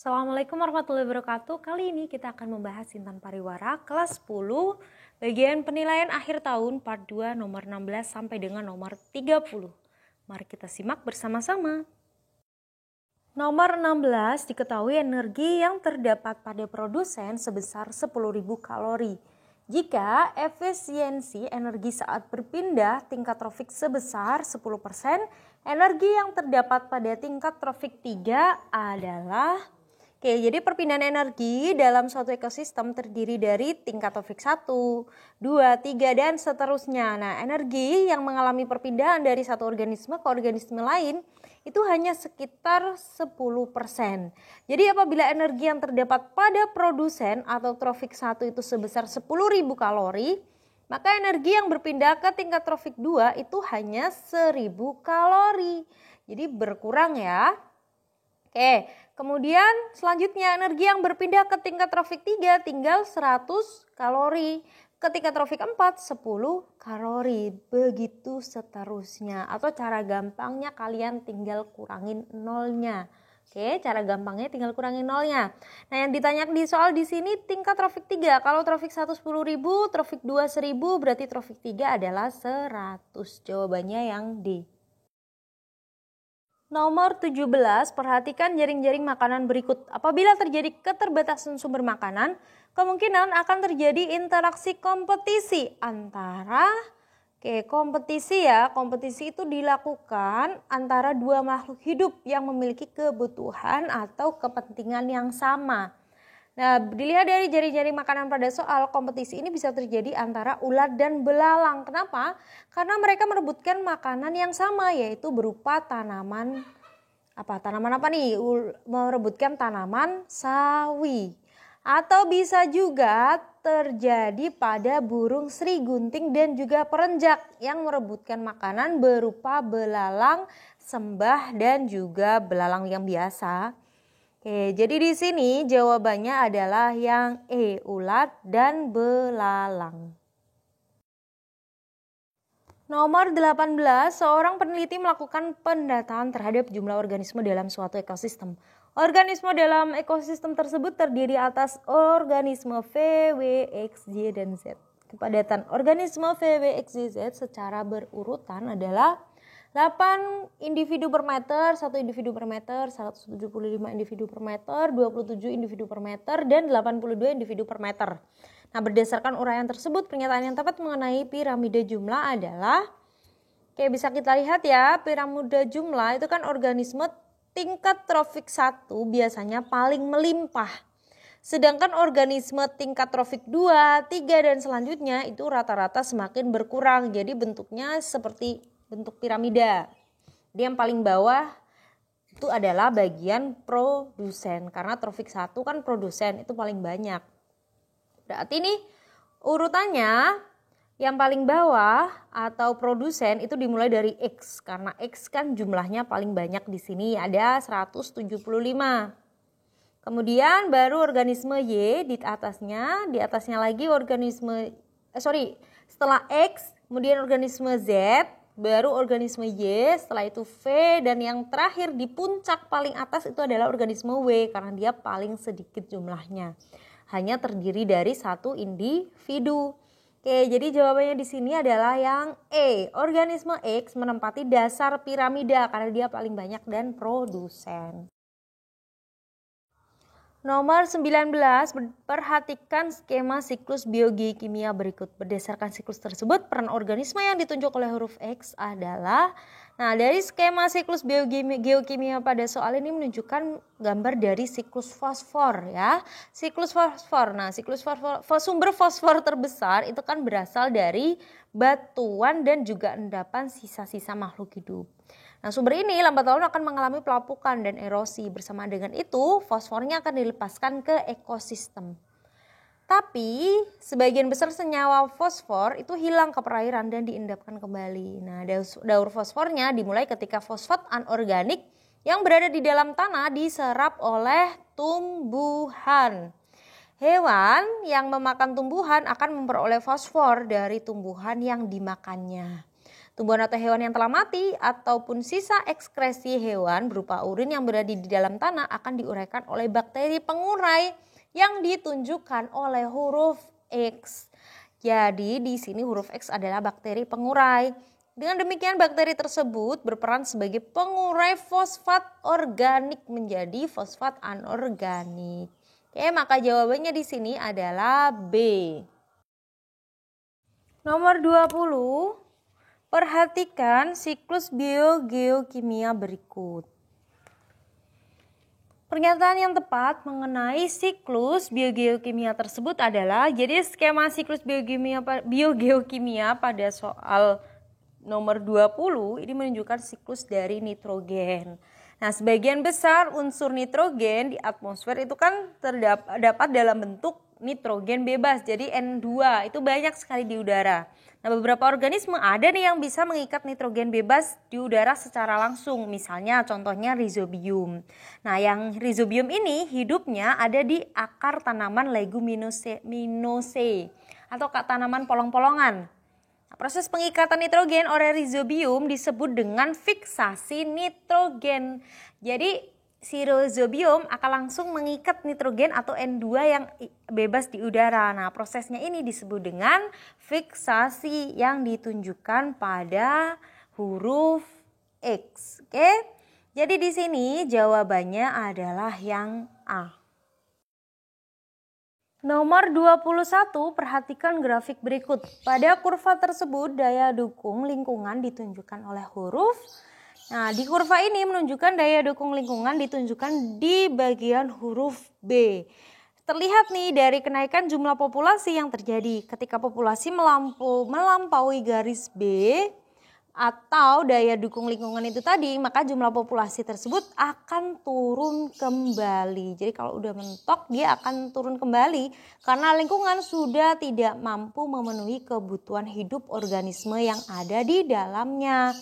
Assalamualaikum warahmatullahi wabarakatuh. Kali ini kita akan membahas Intan Pariwara kelas 10 bagian penilaian akhir tahun part 2 nomor 16 sampai dengan nomor 30. Mari kita simak bersama-sama. Nomor 16 diketahui energi yang terdapat pada produsen sebesar 10.000 kalori. Jika efisiensi energi saat berpindah tingkat trofik sebesar 10%, energi yang terdapat pada tingkat trofik 3 adalah jadi perpindahan energi dalam suatu ekosistem terdiri dari tingkat trofik 1, 2, 3, dan seterusnya. Nah, energi yang mengalami perpindahan dari satu organisme ke organisme lain itu hanya sekitar 10%. Jadi apabila energi yang terdapat pada produsen atau trofik 1 itu sebesar 10.000 kalori, maka energi yang berpindah ke tingkat trofik 2 itu hanya 1.000 kalori. Jadi berkurang ya. Oke, kemudian selanjutnya energi yang berpindah ke tingkat trofik 3 tinggal 100 kalori. Ke tingkat trofik 4 10 kalori. Begitu seterusnya. Atau cara gampangnya kalian tinggal kurangin nolnya. Oke, cara gampangnya tinggal kurangin nolnya. Nah, yang ditanyakan di soal di sini tingkat trofik 3. Kalau trofik 1 10.000, trofik 2 1.000, berarti trofik 3 adalah 100. Jawabannya yang D. Nomor 17, perhatikan jaring-jaring makanan berikut. Apabila terjadi keterbatasan sumber makanan, kemungkinan akan terjadi interaksi kompetisi antara kompetisi itu dilakukan antara dua makhluk hidup yang memiliki kebutuhan atau kepentingan yang sama. Nah, dilihat dari jari-jari makanan pada soal, kompetisi ini bisa terjadi antara ulat dan belalang. Kenapa? Karena mereka merebutkan makanan yang sama, yaitu berupa tanaman merebutkan tanaman sawi. Atau bisa juga terjadi pada burung serigunting dan juga perenjak yang merebutkan makanan berupa belalang sembah dan juga belalang yang biasa. Oke, jadi di sini jawabannya adalah yang E, ulat dan belalang. Nomor 18, seorang peneliti melakukan pendataan terhadap jumlah organisme dalam suatu ekosistem. Organisme dalam ekosistem tersebut terdiri atas organisme V, W, X, Y, dan Z. Kepadatan organisme V, W, X, Y, Z secara berurutan adalah 8 individu per meter, 1 individu per meter, 175 individu per meter, 27 individu per meter, dan 82 individu per meter. Nah, berdasarkan uraian tersebut, pernyataan yang tepat mengenai piramida jumlah adalah, bisa kita lihat ya, piramida jumlah itu kan organisme tingkat trofik 1 biasanya paling melimpah. Sedangkan organisme tingkat trofik 2, 3, dan selanjutnya itu rata-rata semakin berkurang. Jadi bentuknya seperti bentuk piramida. Dia yang paling bawah itu adalah bagian produsen. Karena trofik 1 kan produsen itu paling banyak. Berarti ini urutannya yang paling bawah atau produsen itu dimulai dari X. Karena X kan jumlahnya paling banyak di sini ada 175. Kemudian baru organisme Y di atasnya lagi setelah X, kemudian organisme Z, baru organisme Y, setelah itu V, dan yang terakhir di puncak paling atas itu adalah organisme W karena dia paling sedikit jumlahnya. Hanya terdiri dari satu individu. Oke, jadi jawabannya di sini adalah yang E. Organisme X menempati dasar piramida karena dia paling banyak dan produsen. Nomor 19, perhatikan skema siklus biogeokimia berikut. Berdasarkan siklus tersebut, peran organisme yang ditunjuk oleh huruf X adalah, dari skema siklus biogeokimia pada soal ini menunjukkan gambar dari siklus fosfor ya. Siklus fosfor. Nah, siklus fosfor, sumber fosfor terbesar itu kan berasal dari batuan dan juga endapan sisa-sisa makhluk hidup. Nah, sumber ini lambat laun akan mengalami pelapukan dan erosi. Bersama dengan itu, fosfornya akan dilepaskan ke ekosistem. Tapi, sebagian besar senyawa fosfor itu hilang ke perairan dan diendapkan kembali. Nah, daur fosfornya dimulai ketika fosfat anorganik yang berada di dalam tanah diserap oleh tumbuhan. Hewan yang memakan tumbuhan akan memperoleh fosfor dari tumbuhan yang dimakannya. tumbuhan atau hewan yang telah mati ataupun sisa ekskresi hewan berupa urin yang berada di dalam tanah akan diuraikan oleh bakteri pengurai yang ditunjukkan oleh huruf X. Jadi di sini huruf X adalah bakteri pengurai. Dengan demikian bakteri tersebut berperan sebagai pengurai fosfat organik menjadi fosfat anorganik. Oke, maka jawabannya di sini adalah B. Nomor 20, perhatikan siklus biogeokimia berikut. Pernyataan yang tepat mengenai siklus biogeokimia tersebut adalah, jadi skema siklus biogeokimia pada soal nomor 20 ini menunjukkan siklus dari nitrogen. Nah, sebagian besar unsur nitrogen di atmosfer itu kan terdapat dalam bentuk nitrogen bebas, jadi N2 itu banyak sekali di udara. Nah, beberapa organisme ada nih yang bisa mengikat nitrogen bebas di udara secara langsung, misalnya contohnya rhizobium. Nah, yang rhizobium ini hidupnya ada di akar tanaman Leguminosae atau tanaman polong-polongan. Nah, proses pengikatan nitrogen oleh rhizobium disebut dengan fiksasi nitrogen. Jadi si rhizobium akan langsung mengikat nitrogen atau N2 yang bebas di udara. Nah, prosesnya ini disebut dengan fiksasi yang ditunjukkan pada huruf X. Oke? Jadi di sini jawabannya adalah yang A. Nomor 21, perhatikan grafik berikut. Pada kurva tersebut daya dukung lingkungan ditunjukkan oleh huruf. Nah, di kurva ini menunjukkan daya dukung lingkungan ditunjukkan di bagian huruf B. Terlihat nih dari kenaikan jumlah populasi yang terjadi. Ketika populasi melampaui garis B atau daya dukung lingkungan itu tadi, maka jumlah populasi tersebut akan turun kembali. Jadi kalau udah mentok dia akan turun kembali karena lingkungan sudah tidak mampu memenuhi kebutuhan hidup organisme yang ada di dalamnya.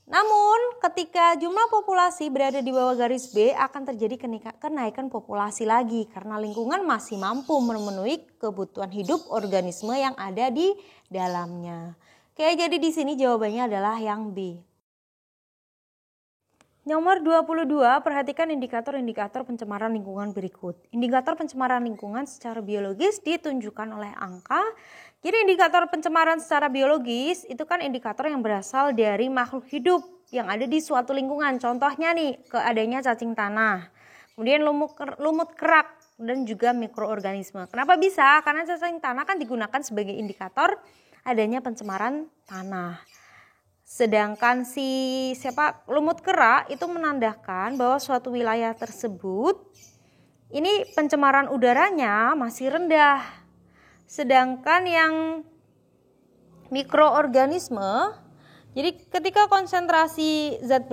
Namun ketika jumlah populasi berada di bawah garis B akan terjadi kenaikan populasi lagi karena lingkungan masih mampu memenuhi kebutuhan hidup organisme yang ada di dalamnya. Oke, jadi di sini jawabannya adalah yang B. Nomor 22, perhatikan indikator-indikator pencemaran lingkungan berikut. Indikator pencemaran lingkungan secara biologis ditunjukkan oleh angka. Jadi indikator pencemaran secara biologis itu kan indikator yang berasal dari makhluk hidup yang ada di suatu lingkungan. Contohnya nih, adanya cacing tanah, kemudian lumut kerak, dan juga mikroorganisme. Kenapa bisa? Karena cacing tanah kan digunakan sebagai indikator adanya pencemaran tanah. Sedangkan lumut kerak itu menandakan bahwa suatu wilayah tersebut ini pencemaran udaranya masih rendah. Sedangkan yang mikroorganisme, jadi ketika konsentrasi zat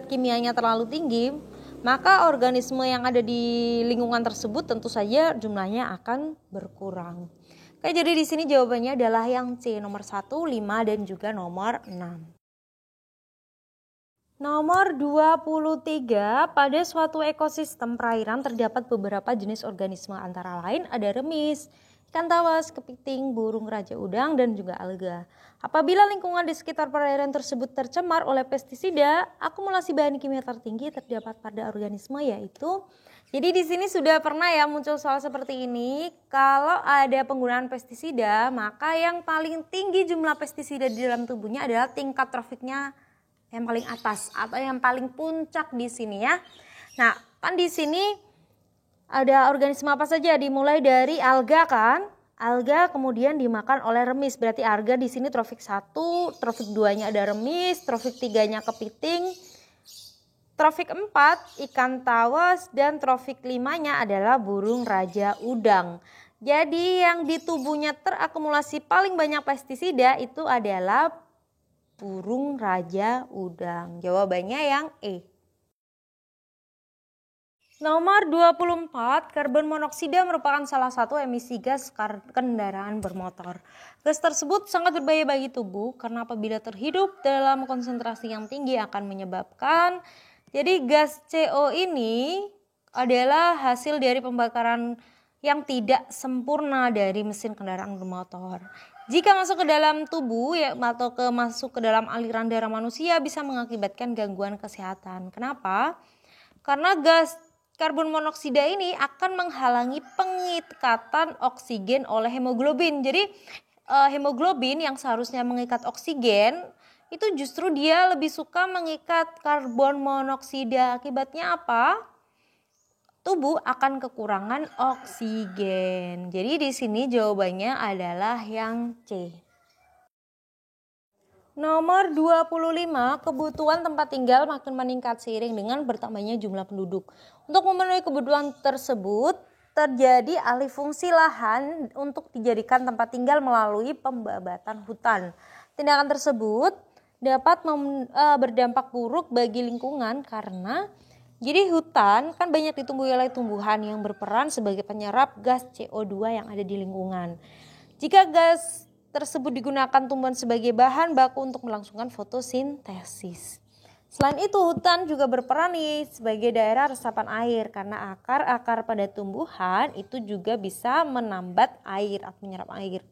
kimianya terlalu tinggi, maka organisme yang ada di lingkungan tersebut tentu saja jumlahnya akan berkurang. Oke, jadi di sini jawabannya adalah yang C, nomor 1, 5, dan juga nomor 6. Nomor 23, pada suatu ekosistem perairan terdapat beberapa jenis organisme antara lain ada remis, ikan tawas, kepiting, burung raja udang, dan juga alga. Apabila lingkungan di sekitar perairan tersebut tercemar oleh pestisida, akumulasi bahan kimia tertinggi terdapat pada organisme yaitu. Jadi di sini sudah pernah ya muncul soal seperti ini. Kalau ada penggunaan pestisida, maka yang paling tinggi jumlah pestisida di dalam tubuhnya adalah tingkat trofiknya yang paling atas atau yang paling puncak di sini ya. Nah, kan di sini ada organisme apa saja? Dimulai dari alga kan? Alga kemudian dimakan oleh remis. Berarti alga di sini trofik 1, trofik 2-nya ada remis, trofik 3-nya kepiting. Trofik 4 ikan tawas dan trofik 5-nya adalah burung raja udang. Jadi yang di tubuhnya terakumulasi paling banyak pestisida itu adalah burung raja udang. Jawabannya yang E. Nomor 24, karbon monoksida merupakan salah satu emisi gas kendaraan bermotor. Gas tersebut sangat berbahaya bagi tubuh karena apabila terhidup dalam konsentrasi yang tinggi akan menyebabkan. Jadi gas CO ini adalah hasil dari pembakaran yang tidak sempurna dari mesin kendaraan bermotor. Jika masuk ke dalam tubuh ya atau masuk ke dalam aliran darah manusia bisa mengakibatkan gangguan kesehatan. Kenapa? Karena gas karbon monoksida ini akan menghalangi pengikatan oksigen oleh hemoglobin. Jadi hemoglobin yang seharusnya mengikat oksigen itu justru dia lebih suka mengikat karbon monoksida. Akibatnya apa? Tubuh akan kekurangan oksigen. Jadi di sini jawabannya adalah yang C. Nomor 25, kebutuhan tempat tinggal makin meningkat seiring dengan bertambahnya jumlah penduduk. Untuk memenuhi kebutuhan tersebut, terjadi alih fungsi lahan untuk dijadikan tempat tinggal melalui pembabatan hutan. Tindakan tersebut dapat berdampak buruk bagi lingkungan karena jadi hutan kan banyak ditumbuhi oleh tumbuhan yang berperan sebagai penyerap gas CO2 yang ada di lingkungan. Jika gas tersebut digunakan tumbuhan sebagai bahan baku untuk melangsungkan fotosintesis. Selain itu hutan juga berperan sebagai daerah resapan air karena akar-akar pada tumbuhan itu juga bisa menambat air atau menyerap air.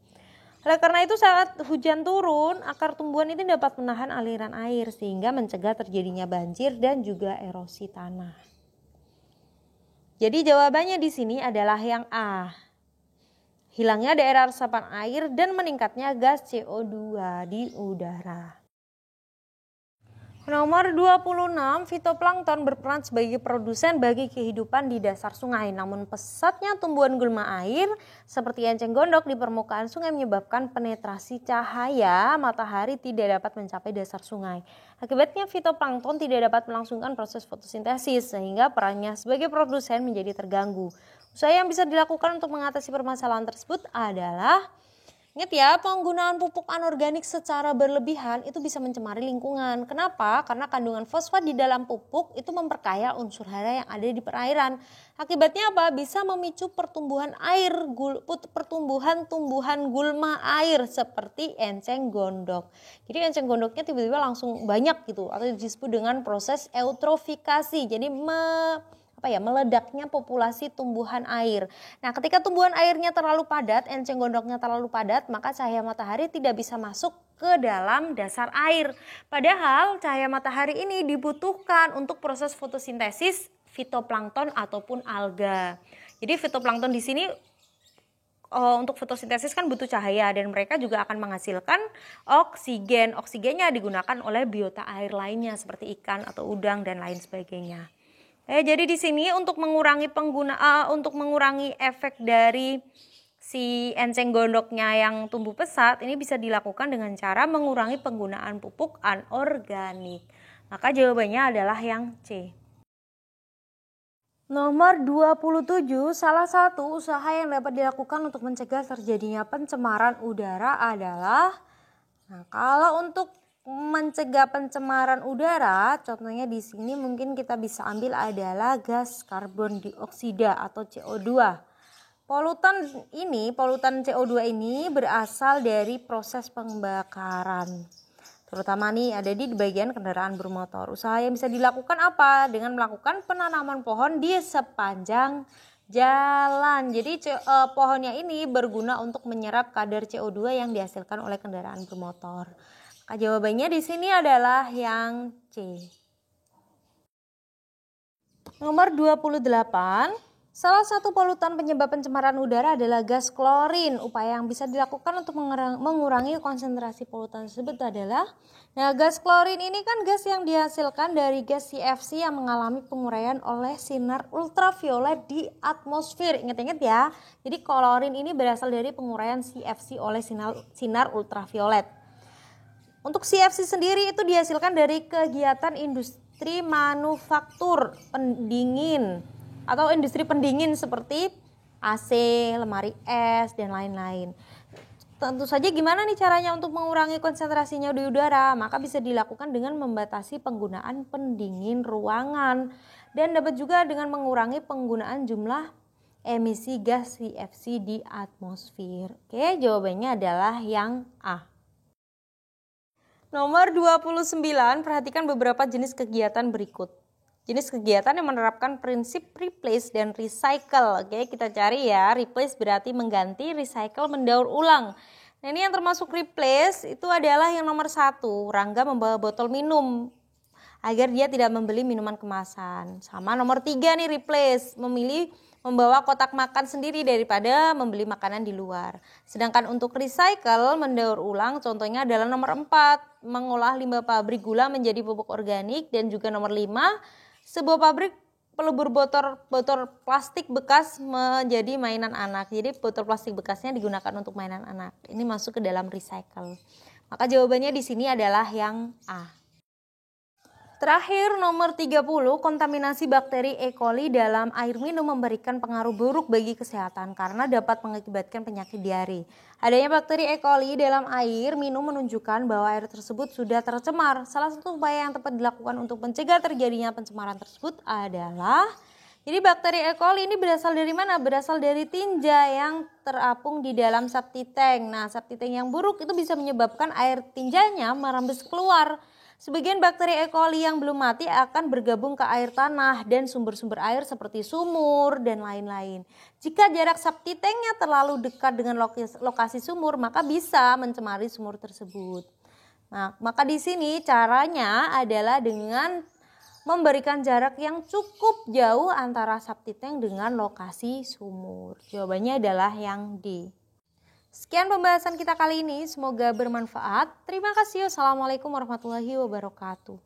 Oleh karena itu saat hujan turun, akar tumbuhan ini dapat menahan aliran air sehingga mencegah terjadinya banjir dan juga erosi tanah. Jadi jawabannya di sini adalah yang A. Hilangnya daerah resapan air dan meningkatnya gas CO2 di udara. Nomor 26, fitoplankton berperan sebagai produsen bagi kehidupan di dasar sungai. Namun pesatnya tumbuhan gulma air seperti enceng gondok di permukaan sungai menyebabkan penetrasi cahaya matahari tidak dapat mencapai dasar sungai. Akibatnya fitoplankton tidak dapat melangsungkan proses fotosintesis sehingga perannya sebagai produsen menjadi terganggu. Usaha yang bisa dilakukan untuk mengatasi permasalahan tersebut adalah ingat ya, penggunaan pupuk anorganik secara berlebihan itu bisa mencemari lingkungan. Kenapa? Karena kandungan fosfat di dalam pupuk itu memperkaya unsur hara yang ada di perairan. Akibatnya apa? Bisa memicu pertumbuhan tumbuhan gulma air seperti enceng gondok. Jadi enceng gondoknya tiba-tiba langsung banyak gitu atau disebut dengan proses eutrofikasi. Jadi meledaknya populasi tumbuhan air. Nah, ketika tumbuhan airnya terlalu padat, enceng gondoknya terlalu padat, maka cahaya matahari tidak bisa masuk ke dalam dasar air. Padahal cahaya matahari ini dibutuhkan untuk proses fotosintesis fitoplankton ataupun alga. Jadi fitoplankton di sini untuk fotosintesis kan butuh cahaya dan mereka juga akan menghasilkan oksigen. Oksigennya digunakan oleh biota air lainnya seperti ikan atau udang dan lain sebagainya. Jadi di sini untuk mengurangi efek dari si enceng gondoknya yang tumbuh pesat ini bisa dilakukan dengan cara mengurangi penggunaan pupuk anorganik. Maka jawabannya adalah yang C. Nomor 27, salah satu usaha yang dapat dilakukan untuk mencegah terjadinya pencemaran udara adalah kalau untuk mencegah pencemaran udara, contohnya di sini mungkin kita bisa ambil adalah gas karbon dioksida atau CO2. Polutan CO2 ini berasal dari proses pembakaran. Terutama ada di bagian kendaraan bermotor. Usaha yang bisa dilakukan apa? Dengan melakukan penanaman pohon di sepanjang jalan. Jadi pohonnya ini berguna untuk menyerap kadar CO2 yang dihasilkan oleh kendaraan bermotor. Jawabannya di sini adalah yang C. Nomor 28, salah satu polutan penyebab pencemaran udara adalah gas klorin. Upaya yang bisa dilakukan untuk mengurangi konsentrasi polutan tersebut adalah gas klorin ini kan gas yang dihasilkan dari gas CFC yang mengalami penguraian oleh sinar ultraviolet di atmosfer. Ingat-ingat ya. Jadi klorin ini berasal dari penguraian CFC oleh sinar ultraviolet. Untuk CFC sendiri itu dihasilkan dari kegiatan industri manufaktur pendingin atau industri pendingin seperti AC, lemari es, dan lain-lain. Tentu saja gimana nih caranya untuk mengurangi konsentrasinya di udara? Maka bisa dilakukan dengan membatasi penggunaan pendingin ruangan dan dapat juga dengan mengurangi penggunaan jumlah emisi gas CFC di atmosfer. Oke, jawabannya adalah yang A. Nomor 29, perhatikan beberapa jenis kegiatan berikut. Jenis kegiatan yang menerapkan prinsip replace dan recycle. Oke, kita cari ya. Replace berarti mengganti, recycle mendaur ulang. Nah, ini yang termasuk replace itu adalah yang nomor 1. Rangga membawa botol minum agar dia tidak membeli minuman kemasan. Sama nomor 3 nih replace, memilih membawa kotak makan sendiri daripada membeli makanan di luar. Sedangkan untuk recycle, mendaur ulang, contohnya adalah nomor 4, mengolah limbah pabrik gula menjadi pupuk organik. Dan juga nomor 5, sebuah pabrik pelebur botol plastik bekas menjadi mainan anak. Jadi botol plastik bekasnya digunakan untuk mainan anak. Ini masuk ke dalam recycle. Maka jawabannya di sini adalah yang A. Terakhir nomor 30, kontaminasi bakteri E. coli dalam air minum memberikan pengaruh buruk bagi kesehatan karena dapat mengakibatkan penyakit diare. Adanya bakteri E. coli dalam air minum menunjukkan bahwa air tersebut sudah tercemar. Salah satu upaya yang tepat dilakukan untuk mencegah terjadinya pencemaran tersebut adalah, jadi bakteri E. coli ini berasal dari mana? Berasal dari tinja yang terapung di dalam septic tank. Nah, septic tank yang buruk itu bisa menyebabkan air tinjanya merembes keluar. Sebagian bakteri E. coli yang belum mati akan bergabung ke air tanah dan sumber-sumber air seperti sumur dan lain-lain. Jika jarak septic tanknya terlalu dekat dengan lokasi sumur, maka bisa mencemari sumur tersebut. Nah, maka di sini caranya adalah dengan memberikan jarak yang cukup jauh antara septic tank dengan lokasi sumur. Jawabannya adalah yang D. Sekian pembahasan kita kali ini, semoga bermanfaat. Terima kasih. Wassalamualaikum warahmatullahi wabarakatuh.